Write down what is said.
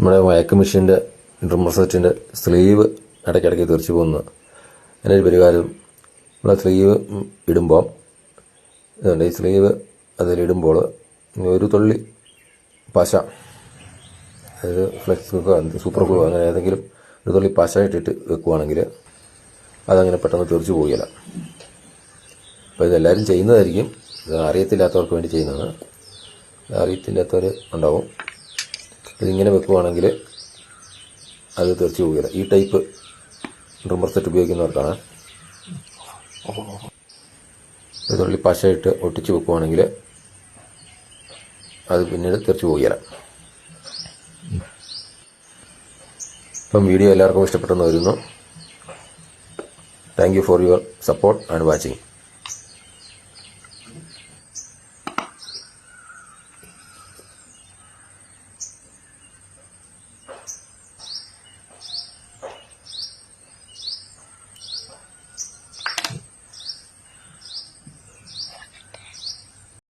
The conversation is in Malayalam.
നമ്മുടെ വയക്ക് മെഷീൻ്റെ ഡ്രിമ്മർ സെറ്റിൻ്റെ സ്ലീവ് ഇടയ്ക്കിടയ്ക്ക് തെറിച്ച് പോകുന്നത്. അതിനൊരു പരിഹാരം, നമ്മൾ സ്ലീവ് ഇടുമ്പോൾ ഇതുണ്ട്, ഈ സ്ലീവ് അതിലിടുമ്പോൾ ഒരു തുള്ളി പശ, അതായത് ഫ്ലെക്സ് കുക്കോ സൂപ്പർ കുക്കോ അങ്ങനെ ഏതെങ്കിലും ഒരു തുള്ളി പശ ഇട്ടിട്ട് വെക്കുവാണെങ്കിൽ അതങ്ങനെ പെട്ടെന്ന് തെറിച്ച് പോവുകയില്ല. അപ്പോൾ ഇതെല്ലാവരും ചെയ്യുന്നതായിരിക്കും, ഇത് അറിയത്തില്ലാത്തവർക്ക് വേണ്ടി ചെയ്യുന്നതാണ്. അറിയത്തില്ലാത്തവർ ഉണ്ടാവും. ഇതിങ്ങനെ വെക്കുവാണെങ്കിൽ അത് തെറിച്ച് പോവുകയില്ല. ഈ ടൈപ്പ് ഡ്രിമ്മർ സെറ്റ് ഉപയോഗിക്കുന്നവർക്കാണ്. ഒരു തുള്ളി പശ ഇട്ട് ഒട്ടിച്ച് വെക്കുവാണെങ്കിൽ അത് പിന്നീട് തെറിച്ച് പോവുകയില്ല. ഇപ്പം വീഡിയോ എല്ലാവർക്കും ഇഷ്ടപ്പെട്ടെന്ന് വരുന്നു. Thank you for your support and watching.